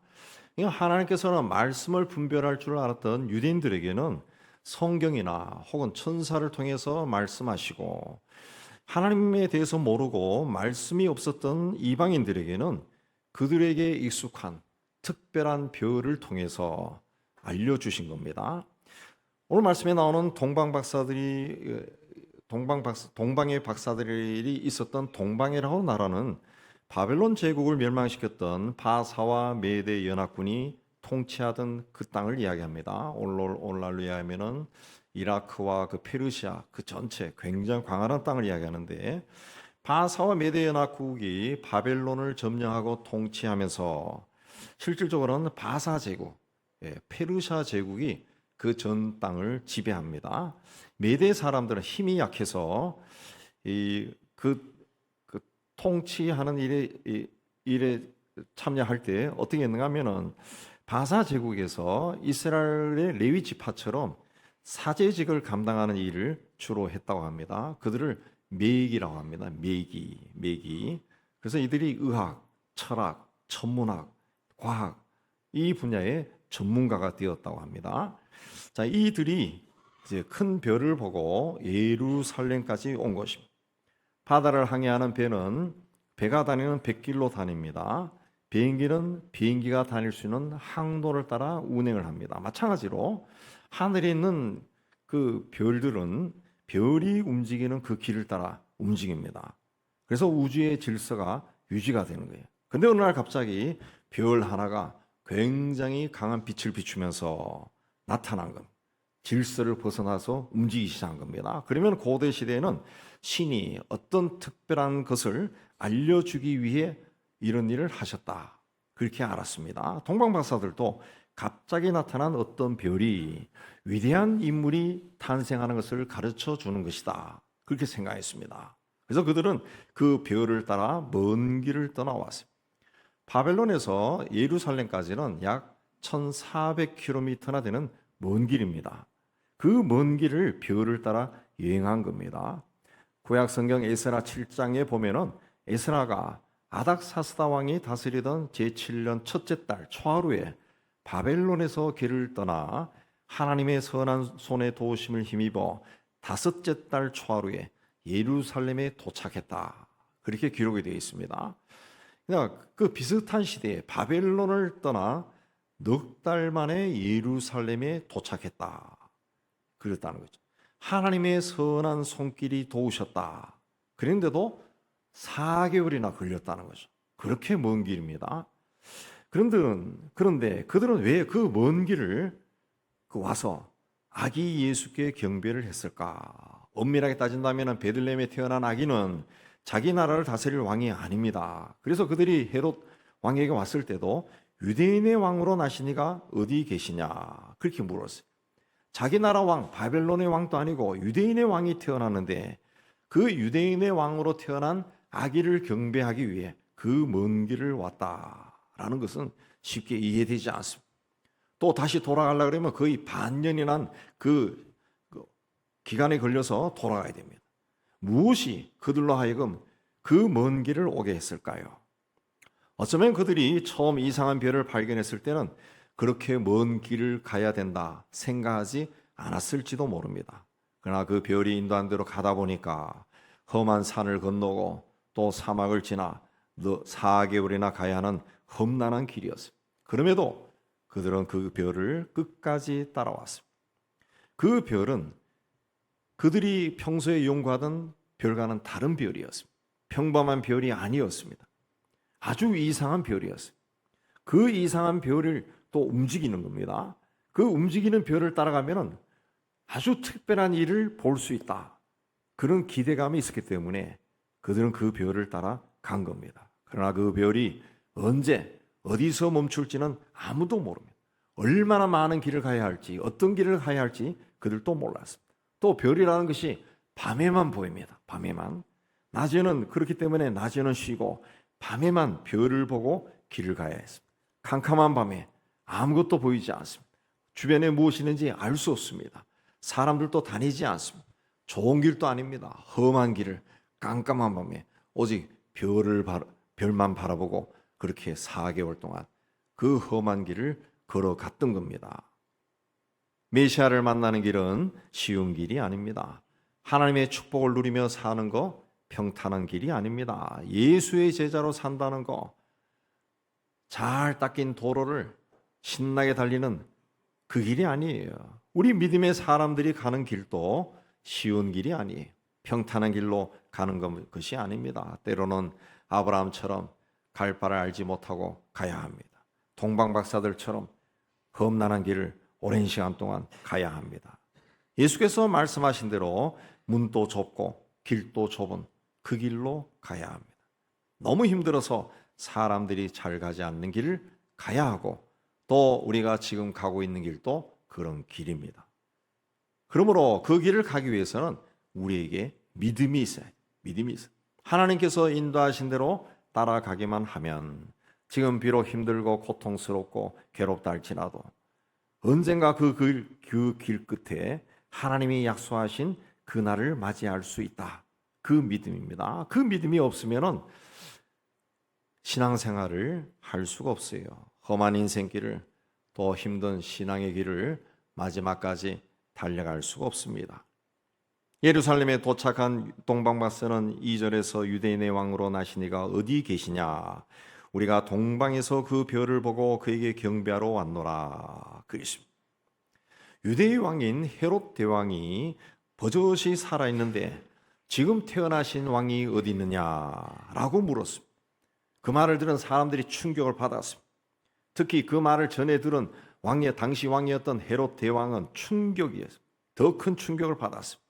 하나님께서는 말씀을 분별할 줄 알았던 유대인들에게는 성경이나 혹은 천사를 통해서 말씀하시고 하나님에 대해서 모르고 말씀이 없었던 이방인들에게는 그들에게 익숙한 특별한 별을 통해서 알려주신 겁니다. 오늘 말씀에 나오는 동방 박사들이 동방의 박사들이 있었던 동방이라고 나라는 바벨론 제국을 멸망시켰던 바사와 메대 연합군이 통치하던 그 땅을 이야기합니다. 오늘날로 이야기하면은 이라크와 그 페르시아 그 전체 굉장히 광활한 땅을 이야기하는데, 바사와 메대 연합국이 바벨론을 점령하고 통치하면서 실질적으로는 바사 제국, 페르시아 제국이 그 전 땅을 지배합니다. 메대 사람들은 힘이 약해서 그 통치하는 일에 참여할 때 어떻게 했는가 하면은, 바사 제국에서 이스라엘의 레위 지파처럼 사제직을 감당하는 일을 주로 했다고 합니다. 그들을 매기라고 합니다. 매기. 그래서 이들이 의학, 철학, 천문학, 과학 이 분야의 전문가가 되었다고 합니다. 자, 이들이 이제 큰 별을 보고 예루살렘까지 온 것입니다. 바다를 항해하는 배가 다니는 백길로 다닙니다. 비행기는 비행기가 다닐 수 있는 항로를 따라 운행을 합니다. 마찬가지로 하늘에 있는 그 별들은 별이 움직이는 그 길을 따라 움직입니다. 그래서 우주의 질서가 유지가 되는 거예요. 근데 어느 날 갑자기 별 하나가 굉장히 강한 빛을 비추면서 나타난 겁니다. 질서를 벗어나서 움직이기 시작한 겁니다. 그러면 고대 시대에는 신이 어떤 특별한 것을 알려주기 위해 이런 일을 하셨다, 그렇게 알았습니다. 동방 박사들도 갑자기 나타난 어떤 별이 위대한 인물이 탄생하는 것을 가르쳐 주는 것이다, 그렇게 생각했습니다. 그래서 그들은 그 별을 따라 먼 길을 떠나왔습니다. 바벨론에서 예루살렘까지는 약 1400km나 되는 먼 길입니다. 그 먼 길을 별을 따라 여행한 겁니다. 구약 성경 에스라 7장에 보면은 에스라가 아닥사스다 왕이 다스리던 제7년 첫째 달 초하루에 바벨론에서 길을 떠나 하나님의 선한 손에 도우심을 힘입어 다섯째 달 초하루에 예루살렘에 도착했다, 그렇게 기록이 되어 있습니다. 그러니까 그 비슷한 시대에 바벨론을 떠나 넉 달 만에 예루살렘에 도착했다, 그랬다는 거죠. 하나님의 선한 손길이 도우셨다. 그런데도 4개월이나 걸렸다는 거죠. 그렇게 먼 길입니다. 그런데 그들은 왜 그 먼 길을 와서 아기 예수께 경배를 했을까? 엄밀하게 따진다면 베들레헴에 태어난 아기는 자기 나라를 다스릴 왕이 아닙니다. 그래서 그들이 헤롯 왕에게 왔을 때도 유대인의 왕으로 나시니가 어디 계시냐, 그렇게 물었어요. 자기 나라 왕, 바벨론의 왕도 아니고 유대인의 왕이 태어났는데 그 유대인의 왕으로 태어난 아기를 경배하기 위해 그 먼 길을 왔다라는 것은 쉽게 이해되지 않습니다. 또 다시 돌아가려고 그러면 거의 반년이 난 그 기간에 걸려서 돌아가야 됩니다. 무엇이 그들로 하여금 그 먼 길을 오게 했을까요? 어쩌면 그들이 처음 이상한 별을 발견했을 때는 그렇게 먼 길을 가야 된다 생각하지 않았을지도 모릅니다. 그러나 그 별이 인도한 대로 가다 보니까 험한 산을 건너고 또 사막을 지나 4개월이나 가야 하는 험난한 길이었어요. 그럼에도 그들은 그 별을 끝까지 따라왔습니다. 그 별은 그들이 평소에 연구하던 별과는 다른 별이었습니다. 평범한 별이 아니었습니다. 아주 이상한 별이었어요. 그 이상한 별을 또 움직이는 겁니다. 그 움직이는 별을 따라가면 아주 특별한 일을 볼 수 있다, 그런 기대감이 있었기 때문에 그들은 그 별을 따라 간 겁니다. 그러나 그 별이 언제 어디서 멈출지는 아무도 모릅니다. 얼마나 많은 길을 가야 할지, 어떤 길을 가야 할지 그들도 몰랐습니다. 또 별이라는 것이 밤에만 보입니다. 밤에만. 낮에는 그렇기 때문에 낮에는 쉬고 밤에만 별을 보고 길을 가야 했습니다. 캄캄한 밤에 아무것도 보이지 않습니다. 주변에 무엇이 있는지 알 수 없습니다. 사람들도 다니지 않습니다. 좋은 길도 아닙니다. 험한 길을 깜깜한 밤에 오직 별만 바라보고 그렇게 4개월 동안 그 험한 길을 걸어갔던 겁니다. 메시아를 만나는 길은 쉬운 길이 아닙니다. 하나님의 축복을 누리며 사는 거 평탄한 길이 아닙니다. 예수의 제자로 산다는 거, 잘 닦인 도로를 신나게 달리는 그 길이 아니에요. 우리 믿음의 사람들이 가는 길도 쉬운 길이 아니에요. 평탄한 길로 가는 것이 아닙니다. 때로는 아브라함처럼 갈 바를 알지 못하고 가야 합니다. 동방박사들처럼 험난한 길을 오랜 시간 동안 가야 합니다. 예수께서 말씀하신 대로 문도 좁고 길도 좁은 그 길로 가야 합니다. 너무 힘들어서 사람들이 잘 가지 않는 길을 가야 하고, 또 우리가 지금 가고 있는 길도 그런 길입니다. 그러므로 그 길을 가기 위해서는 우리에게 믿음이 있어요. 믿음이 있어요. 하나님께서 인도하신 대로 따라가기만 하면 지금 비록 힘들고 고통스럽고 괴롭다 할지라도 언젠가 그 길 끝에 하나님이 약속하신 그날을 맞이할 수 있다. 그 믿음입니다. 그 믿음이 없으면은 신앙생활을 할 수가 없어요. 험한 인생길을, 또 힘든 신앙의 길을 마지막까지 달려갈 수가 없습니다. 예루살렘에 도착한 동방박사는 2절에서 유대인의 왕으로 나신 이가 어디 계시냐? 우리가 동방에서 그 별을 보고 그에게 경배하러 왔노라. 그랬습니다. 유대의 왕인 헤롯 대왕이 버젓이 살아있는데 지금 태어나신 왕이 어디 있느냐라고 물었습니다. 그 말을 들은 사람들이 충격을 받았습니다. 특히 그 말을 전해 들은 당시 왕이었던 헤롯 대왕은 충격이었습니다. 더 큰 충격을 받았습니다.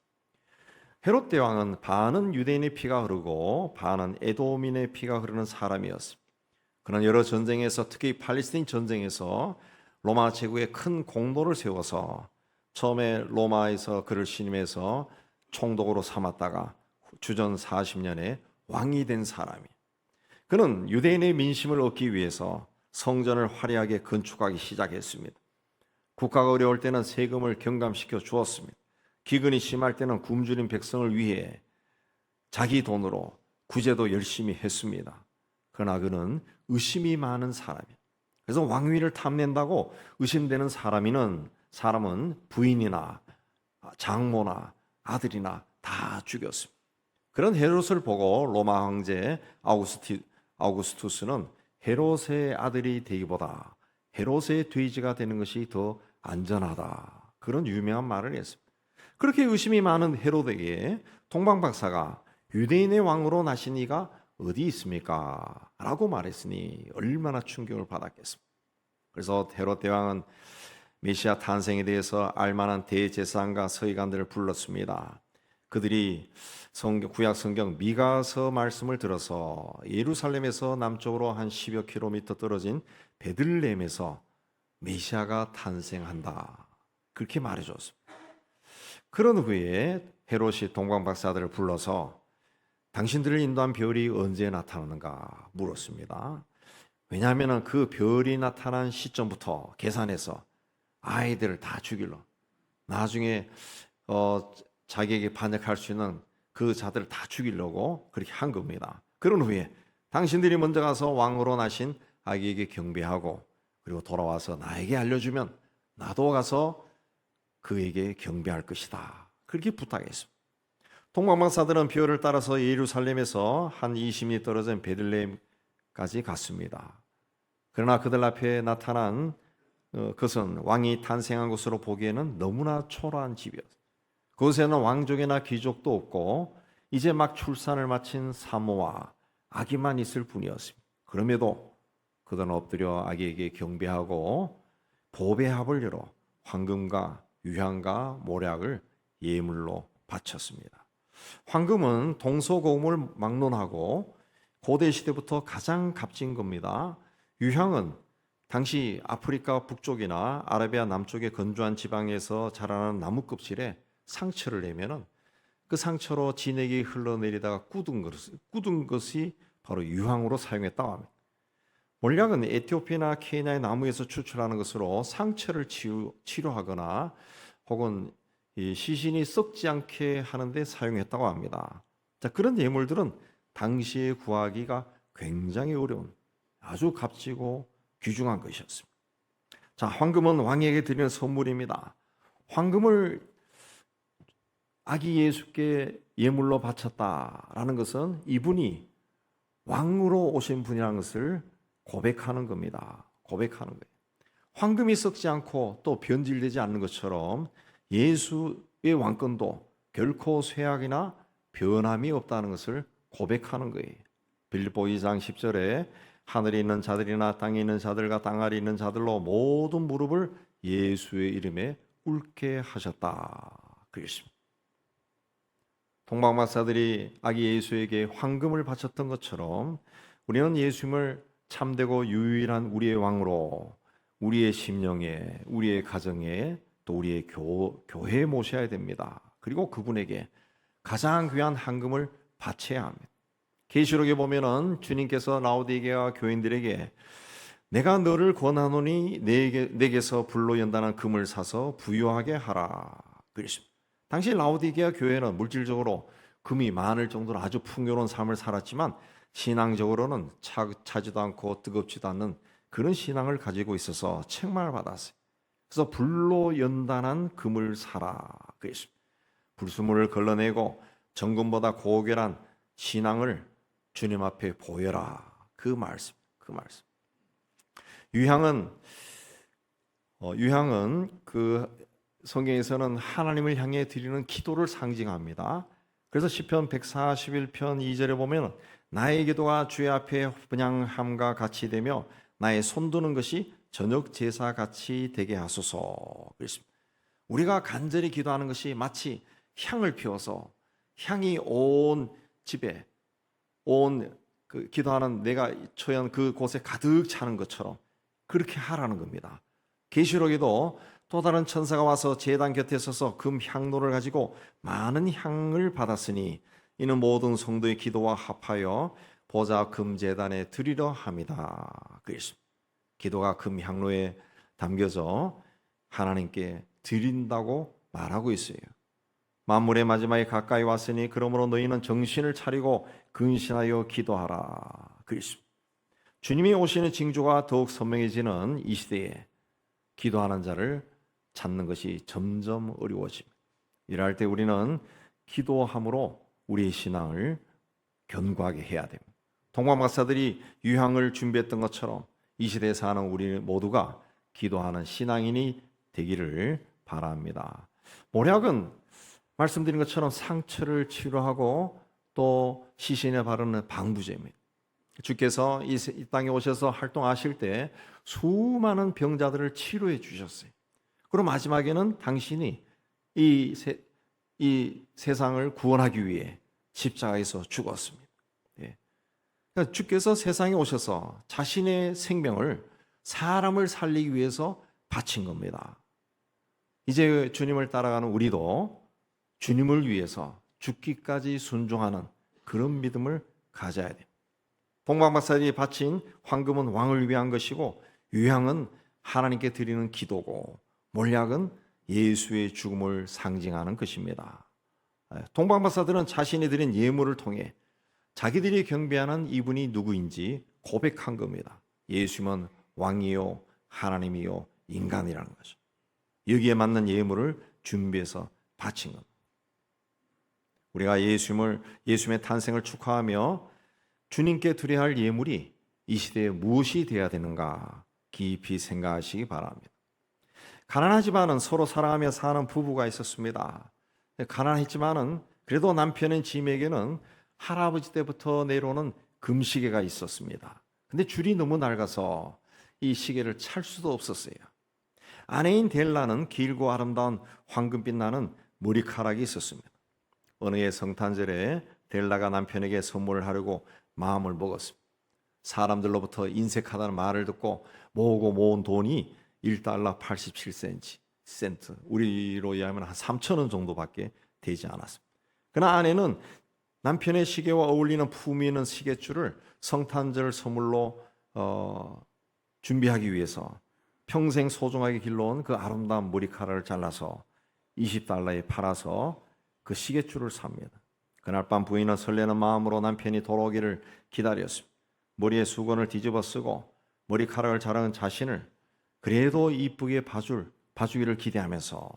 헤롯 대왕은 반은 유대인의 피가 흐르고 반은 에도민의 피가 흐르는 사람이었습니다. 그는 여러 전쟁에서, 특히 팔레스타인 전쟁에서 로마 제국에 큰 공로를 세워서 처음에 로마에서 그를 신임해서 총독으로 삼았다가 주전 40년에 왕이 된 사람이에요. 그는 유대인의 민심을 얻기 위해서 성전을 화려하게 건축하기 시작했습니다. 국가가 어려울 때는 세금을 경감시켜 주었습니다. 기근이 심할 때는 굶주린 백성을 위해 자기 돈으로 구제도 열심히 했습니다. 그러나 그는 의심이 많은 사람이에요. 그래서 왕위를 탐낸다고 의심되는 사람은 부인이나 장모나 아들이나 다 죽였습니다. 그런 헤롯을 보고 로마 황제 아우구스투스는 헤롯의 아들이 되기보다 헤롯의 돼지가 되는 것이 더 안전하다, 그런 유명한 말을 했습니다. 그렇게 의심이 많은 헤롯에게 동방박사가 유대인의 왕으로 나신 이가 어디 있습니까? 라고 말했으니 얼마나 충격을 받았겠습니까? 그래서 헤롯 대왕은 메시아 탄생에 대해서 알만한 대제사장과 서기관들을 불렀습니다. 그들이 구약 성경 미가서 말씀을 들어서 예루살렘에서 남쪽으로 한 10여 킬로미터 떨어진 베들레헴에서 메시아가 탄생한다, 그렇게 말해줬습니다. 그런 후에 헤롯이 동방박사들을 불러서 당신들을 인도한 별이 언제 나타나는가 물었습니다. 왜냐하면 그 별이 나타난 시점부터 계산해서 아이들을 다 죽일러, 나중에 자기에게 반역할 수 있는 그 자들을 다 죽이려고 그렇게 한 겁니다. 그런 후에 당신들이 먼저 가서 왕으로 나신 아기에게 경배하고, 그리고 돌아와서 나에게 알려주면 나도 가서 그에게 경배할 것이다, 그렇게 부탁했습니다. 동방박사들은 별을 따라서 예루살렘에서 한 20리 떨어진 베들레헴까지 갔습니다. 그러나 그들 앞에 나타난 그것은 왕이 탄생한 곳으로 보기에는 너무나 초라한 집이었습니다. 그곳에는 왕족이나 귀족도 없고 이제 막 출산을 마친 사모와 아기만 있을 뿐이었습니다. 그럼에도 그들은 엎드려 아기에게 경배하고 보배 합을 열어 황금과 유향과 모략을 예물로 바쳤습니다. 황금은 동서고금을 막론하고 고대 시대부터 가장 값진 겁니다. 유향은 당시 아프리카 북쪽이나 아라비아 남쪽의 건조한 지방에서 자라는 나무 껍질에 상처를 내면은 그 상처로 진액이 흘러내리다가 굳은 것이 바로 유향으로 사용했다고 합니다. 몰약은 에티오피아나 케냐의 나무에서 추출하는 것으로 상처를 치료하거나 혹은 이 시신이 썩지 않게 하는데 사용했다고 합니다. 자, 그런 예물들은 당시에 구하기가 굉장히 어려운 아주 값지고 귀중한 것이었습니다. 자, 황금은 왕에게 드리는 선물입니다. 황금을 아기 예수께 예물로 바쳤다라는 것은 이분이 왕으로 오신 분이라는 것을 고백하는 겁니다. 고백하는 거예요. 황금이 썩지 않고 또 변질되지 않는 것처럼 예수의 왕권도 결코 쇠약이나 변함이 없다는 것을 고백하는 거예요. 빌립보 2장 10절에 하늘에 있는 자들이나 땅에 있는 자들과 땅 아래 있는 자들로 모든 무릎을 예수의 이름에 꿇게 하셨다. 그랬습니다. 동방박사들이 아기 예수에게 황금을 바쳤던 것처럼 우리는 예수님을 참되고 유일한 우리의 왕으로 우리의 심령에, 우리의 가정에, 또 우리의 교회에 모셔야 됩니다. 그리고 그분에게 가장 귀한 황금을 바쳐야 합니다. 계시록에 보면은 주님께서 라오디게아 교인들에게 내가 너를 권하노니 내게서 불로 연단한 금을 사서 부유하게 하라 그랬습니다. 당시 라오디게아 교회는 물질적으로 금이 많을 정도로 아주 풍요로운 삶을 살았지만 신앙적으로는 차지도 않고 뜨겁지도 않는 그런 신앙을 가지고 있어서 책망을 받았어요. 그래서 불로 연단한 금을 사라 그랬습니다. 불순물을 걸러내고 정금보다 고결한 신앙을 주님 앞에 보여라 그 말씀. 유향은 그 성경에서는 하나님을 향해 드리는 기도를 상징합니다. 그래서 시편 141편 2절에 보면 나의 기도가 주의 앞에 분향함과 같이 되며 나의 손드는 것이 저녁 제사 같이 되게 하소서 그랬습니다. 우리가 간절히 기도하는 것이 마치 향을 피워서 향이 온 집에 그 기도하는 내가 처한 그 곳에 가득 차는 것처럼 그렇게 하라는 겁니다. 계시록에도 또 다른 천사가 와서 제단 곁에 서서 금 향로를 가지고 많은 향을 받았으니 이는 모든 성도의 기도와 합하여 보좌 금 제단에 드리려 함이다. 그랬습니다. 기도가 금 향로에 담겨져 하나님께 드린다고 말하고 있어요. 만물의 마지막에 가까이 왔으니 그러므로 너희는 정신을 차리고 근신하여 기도하라. 그랬습니다. 주님이 오시는 징조가 더욱 선명해지는 이 시대에 기도하는 자를 찾는 것이 점점 어려워집니다. 이럴 때 우리는 기도함으로 우리의 신앙을 견고하게 해야 됩니다. 동방박사들이 유향을 준비했던 것처럼 이 시대에 사는 우리 모두가 기도하는 신앙인이 되기를 바랍니다. 모략은 말씀드린 것처럼 상처를 치료하고 또 시신에 바르는 방부제입니다. 주께서 이 땅에 오셔서 활동하실 때 수많은 병자들을 치료해 주셨어요. 그리고 마지막에는 당신이 이 세상을 구원하기 위해 십자가에서 죽었습니다. 그러니까 주께서 세상에 오셔서 자신의 생명을 사람을 살리기 위해서 바친 겁니다. 이제 주님을 따라가는 우리도 주님을 위해서 죽기까지 순종하는 그런 믿음을 가져야 돼요. 동방박사들이 바친 황금은 왕을 위한 것이고 유향은 하나님께 드리는 기도고 몰약은 예수의 죽음을 상징하는 것입니다. 동방박사들은 자신이 드린 예물을 통해 자기들이 경배하는 이분이 누구인지 고백한 겁니다. 예수님은 왕이요 하나님이요 인간이라는 거죠. 여기에 맞는 예물을 준비해서 바친 겁니다. 우리가 예수님의 탄생을 축하하며 주님께 드려야 할 예물이 이 시대에 무엇이 되어야 되는가 깊이 생각하시기 바랍니다. 가난하지만은 서로 사랑하며 사는 부부가 있었습니다. 가난했지만은 그래도 남편인 짐에게는 할아버지 때부터 내려오는 금시계가 있었습니다. 근데 줄이 너무 낡아서 이 시계를 찰 수도 없었어요. 아내인 델라는 길고 아름다운 황금빛 나는 머리카락이 있었습니다. 어느 해 성탄절에 델라가 남편에게 선물을 하려고 마음을 먹었습니다. 사람들로부터 인색하다는 말을 듣고 모으고 모은 돈이 1달러 87센트, 우리로 이해하면 한 3,000원 정도밖에 되지 않았습니다. 그러나 아내는 남편의 시계와 어울리는 품위 있는 시계줄을 성탄절 선물로 준비하기 위해서 평생 소중하게 길러온 그 아름다운 머리카락을 잘라서 20달러에 팔아서 그 시계줄을 삽니다. 그날 밤 부인은 설레는 마음으로 남편이 돌아오기를 기다렸습니다. 머리에 수건을 뒤집어 쓰고 머리카락을 자른 자신을 그래도 이쁘게 봐주기를 기대하면서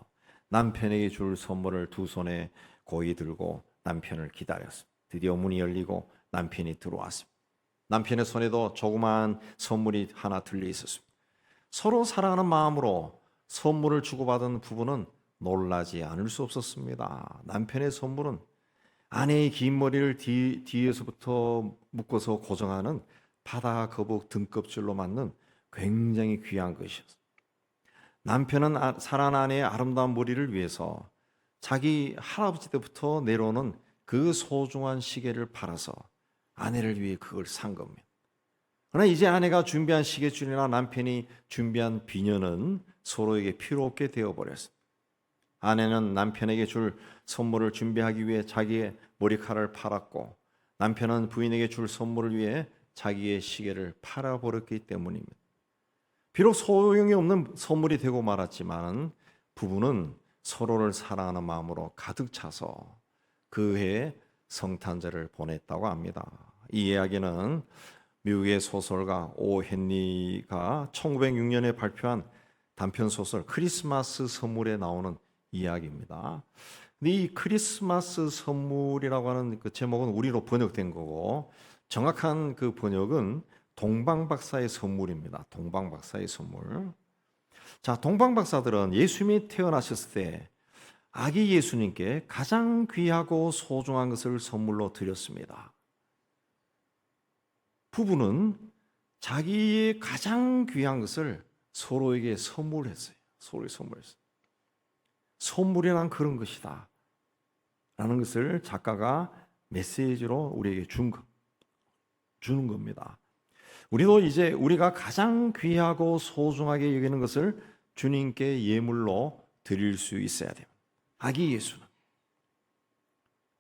남편에게 줄 선물을 두 손에 고이 들고 남편을 기다렸습니다. 드디어 문이 열리고 남편이 들어왔습니다. 남편의 손에도 조그마한 선물이 하나 들려 있었습니다. 서로 사랑하는 마음으로 선물을 주고받은 부부는 놀라지 않을 수 없었습니다. 남편의 선물은 아내의 긴 머리를 뒤에서부터 묶어서 고정하는 바다 거북 등껍질로 만든 굉장히 귀한 것이었어요. 남편은 살아난 아내의 아름다운 머리를 위해서 자기 할아버지 때부터 내려오는 그 소중한 시계를 팔아서 아내를 위해 그걸 산 겁니다. 그러나 이제 아내가 준비한 시계줄이나 남편이 준비한 비녀는 서로에게 필요 없게 되어버렸습니다. 아내는 남편에게 줄 선물을 준비하기 위해 자기의 머리카락을 팔았고, 남편은 부인에게 줄 선물을 위해 자기의 시계를 팔아버렸기 때문입니다. 비록 소용이 없는 선물이 되고 말았지만 부부는 서로를 사랑하는 마음으로 가득 차서 그 해에 성탄절을 보냈다고 합니다. 이 이야기는 미국의 소설가 오 헨리가 1906년에 발표한 단편 소설 크리스마스 선물에 나오는 이야기입니다. 근데 이 크리스마스 선물이라고 하는 그 제목은 우리로 번역된 거고, 정확한 그 번역은 동방박사의 선물입니다. 동방박사의 선물. 자, 동방박사들은 예수님이 태어나셨을 때 아기 예수님께 가장 귀하고 소중한 것을 선물로 드렸습니다. 부부는 자기의 가장 귀한 것을 서로에게 선물했어요. 서로에게 선물했어요. 선물이란 그런 것이다 라는 것을 작가가 메시지로 우리에게 주는 겁니다. 우리도 이제 우리가 가장 귀하고 소중하게 여기는 것을 주님께 예물로 드릴 수 있어야 돼요. 아기 예수는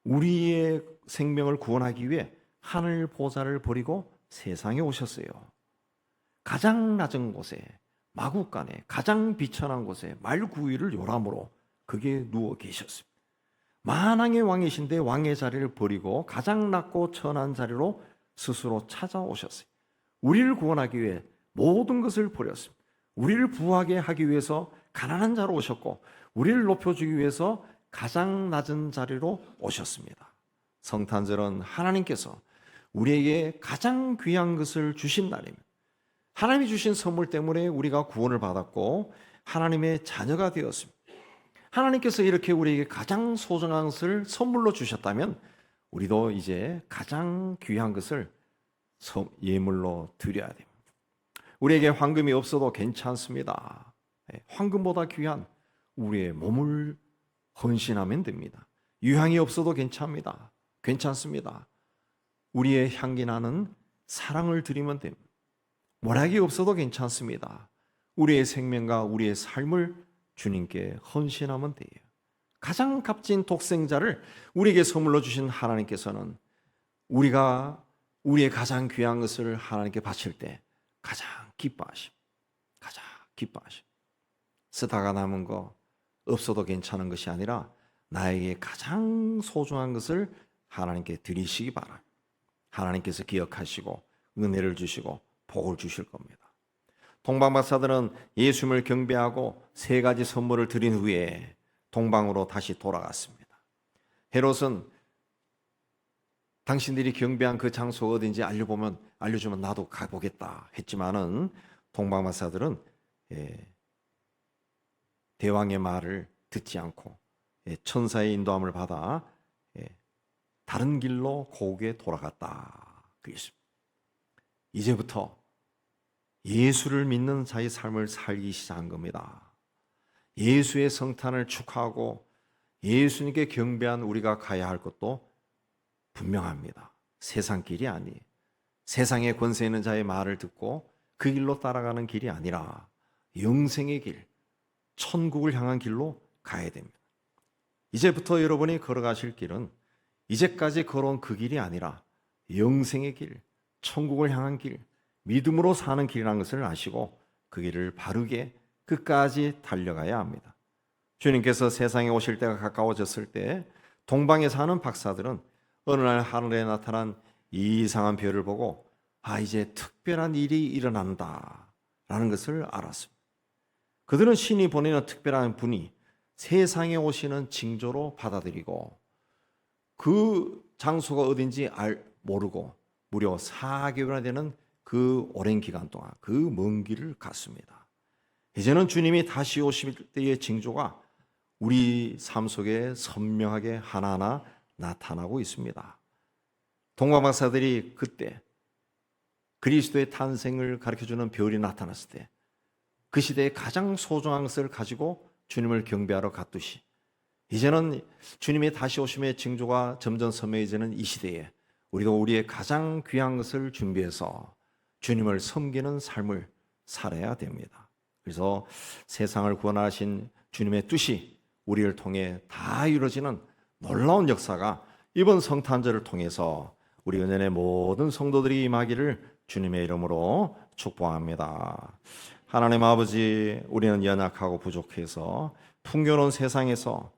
우리의 생명을 구원하기 위해 하늘 보좌를 버리고 세상에 오셨어요. 가장 낮은 곳에, 마구간에, 가장 비천한 곳에 말구유를 요람으로 그게 누워 계셨습니다. 만왕의 왕이신데 왕의 자리를 버리고 가장 낮고 천한 자리로 스스로 찾아오셨어요. 우리를 구원하기 위해 모든 것을 버렸습니다. 우리를 부하게 하기 위해서 가난한 자로 오셨고, 우리를 높여주기 위해서 가장 낮은 자리로 오셨습니다. 성탄절은 하나님께서 우리에게 가장 귀한 것을 주신 날입니다. 하나님이 주신 선물 때문에 우리가 구원을 받았고 하나님의 자녀가 되었습니다. 하나님께서 이렇게 우리에게 가장 소중한 것을 선물로 주셨다면 우리도 이제 가장 귀한 것을 예물로 드려야 됩니다. 우리에게 황금이 없어도 괜찮습니다. 황금보다 귀한 우리의 몸을 헌신하면 됩니다. 유향이 없어도 괜찮습니다. 우리의 향기 나는 사랑을 드리면 됩니다. 모락이 없어도 괜찮습니다. 우리의 생명과 우리의 삶을 주님께 헌신하면 돼요. 가장 값진 독생자를 우리에게 선물로 주신 하나님께서는 우리가 우리의 가장 귀한 것을 하나님께 바칠 때 가장 기뻐하심. 쓰다가 남은 거 없어도 괜찮은 것이 아니라 나에게 가장 소중한 것을 하나님께 드리시기 바랍니다. 하나님께서 기억하시고 은혜를 주시고 복을 주실 겁니다. 동방박사들은 예수님을 경배하고 세 가지 선물을 드린 후에 동방으로 다시 돌아갔습니다. 헤롯은 당신들이 경배한 그 장소가 어딘지 알려주면 나도 가보겠다 했지만은 동방박사들은 대왕의 말을 듣지 않고 천사의 인도함을 받아 다른 길로 고국에 돌아갔다. 그랬습니다. 이제부터 예수를 믿는 자의 삶을 살기 시작한 겁니다. 예수의 성탄을 축하하고 예수님께 경배한 우리가 가야 할 것도 분명합니다. 세상 길이 아니에요. 세상의 권세 있는 자의 말을 듣고 그 길로 따라가는 길이 아니라 영생의 길, 천국을 향한 길로 가야 됩니다. 이제부터 여러분이 걸어가실 길은 이제까지 걸어온 그 길이 아니라 영생의 길, 천국을 향한 길, 믿음으로 사는 길이라는 것을 아시고 그 길을 바르게 끝까지 달려가야 합니다. 주님께서 세상에 오실 때가 가까워졌을 때 동방에 사는 박사들은 어느 날 하늘에 나타난 이상한 별을 보고 이제 특별한 일이 일어난다 라는 것을 알았습니다. 그들은 신이 보내는 특별한 분이 세상에 오시는 징조로 받아들이고 그 장소가 어딘지 모르고 무려 4개월이나 되는 그 오랜 기간 동안 그 먼 길을 갔습니다. 이제는 주님이 다시 오실 때의 징조가 우리 삶 속에 선명하게 하나하나 나타나고 있습니다. 동방박사들이 그때 그리스도의 탄생을 가르쳐주는 별이 나타났을 때 그 시대에 가장 소중한 것을 가지고 주님을 경배하러 갔듯이 이제는 주님의 다시 오심의 징조가 점점 선명해지는 이 시대에 우리도 우리의 가장 귀한 것을 준비해서 주님을 섬기는 삶을 살아야 됩니다. 그래서 세상을 구원하신 주님의 뜻이 우리를 통해 다 이루어지는 놀라운 역사가 이번 성탄절을 통해서 우리 은연의 모든 성도들이 임하기를 주님의 이름으로 축복합니다. 하나님 아버지, 우리는 연약하고 부족해서 풍요로운 세상에서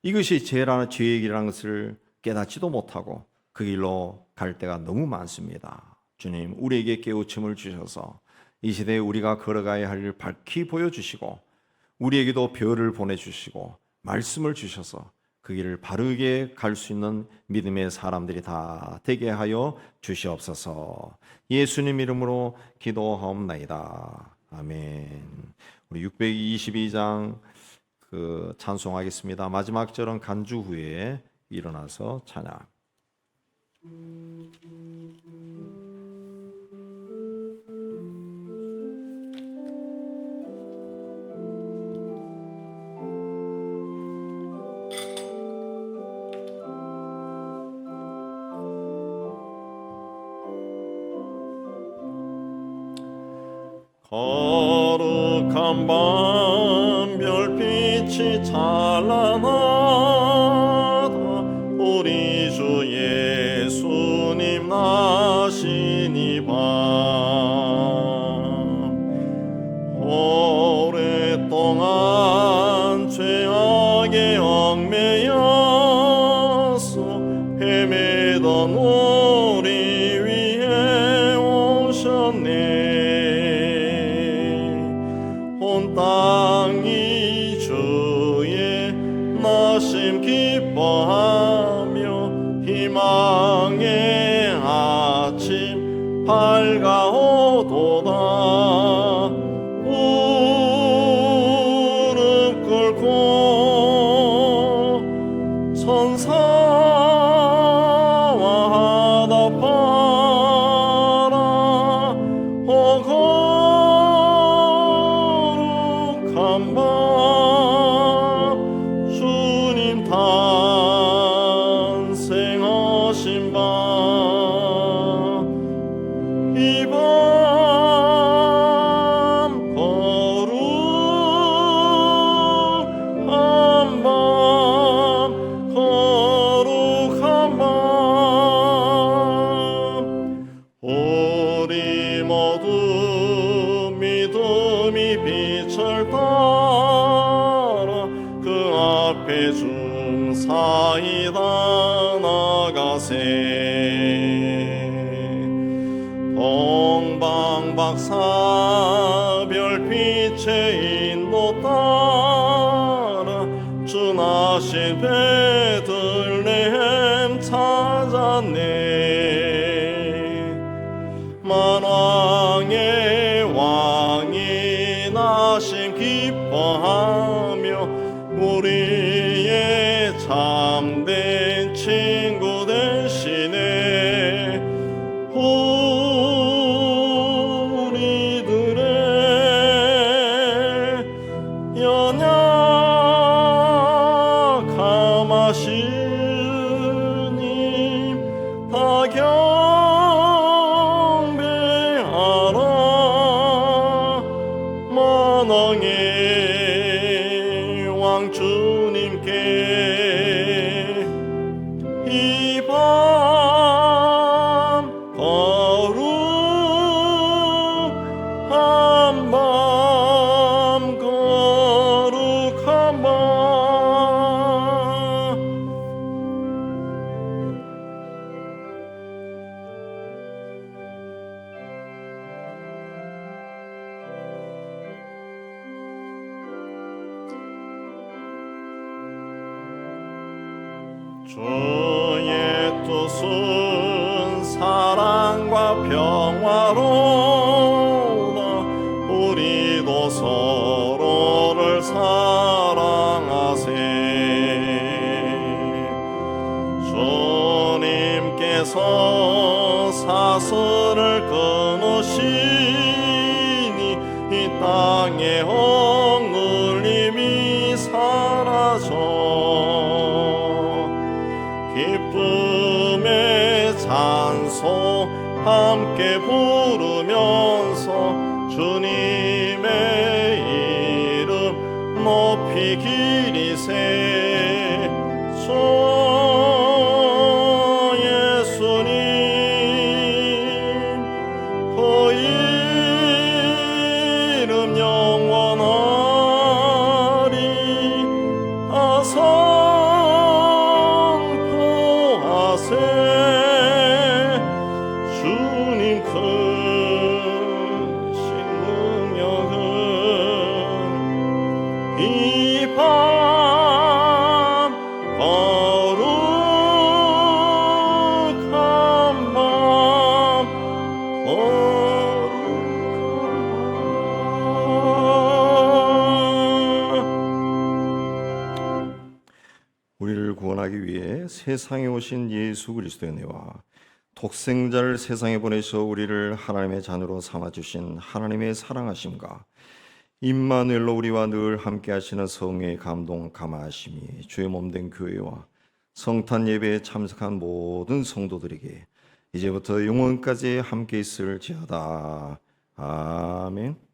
이것이 죄의 길이라는 것을 깨닫지도 못하고 그 길로 갈 때가 너무 많습니다. 주님, 우리에게 깨우침을 주셔서 이 시대에 우리가 걸어가야 할 일을 밝히 보여주시고 우리에게도 별을 보내주시고 말씀을 주셔서 그 길을 바르게 갈 수 있는 믿음의 사람들이 다 되게 하여 주시옵소서. 예수님 이름으로 기도하옵나이다. 아멘. 우리 622장 찬송하겠습니다. 마지막 절은 간주 후에 일어나서 찬양.
거룩한 밤 별빛이 찬란하다. 우리 주 예수님 나신 이 밤 오랫동안 죄악에 얽매여서 헤매던 우리 위에 오셨네. 온 땅이 주의 나심 기뻐하며 희망의 아침 밝아오도다. 무릎 꿇고 천사와 화답하라. 거룩한 밤 주님 탄생하신 밤 이 밤 거룩한 밤 거룩한 밤 우리 모두 믿음이 빛을 따라 그 앞에 중사히 다 나가세. 동방박사 별빛의 인도 따라 주 나신 베들레헴 찾았네. 만왕의 왕이 나심 기뻐하며 우리의 참된 친구 되시네. 우리들의 연약함 주님 다 경배하라. 만왕의 왕 주님께 이 밤 거룩한 밤 거룩한 밤 주의 뜻은 사랑과 평화로다. 우리도 서로를 사랑하세. 주 사슬을 끊으시니 이 땅의 억눌림이 사라져 기쁨의 찬송 함께 부르면서 주님의 이름 높이 기리세 주 예수님 그 이름 영원하리 다 선포하세 주님 크신 능력은 이 밤 거룩한 밤
우리를 구원하기 위해 세상에 오신 예수 그리스도의 은혜와 독생자를 세상에 보내셔 우리를 하나님의 자녀로 삼아 주신 하나님의 사랑하심과 임마누엘로 우리와 늘 함께 하시는 성령의 감동 감화하심이 주의 몸된 교회와 성탄 예배에 참석한 모든 성도들에게 이제부터 영원까지 함께 있을지어다. 아멘.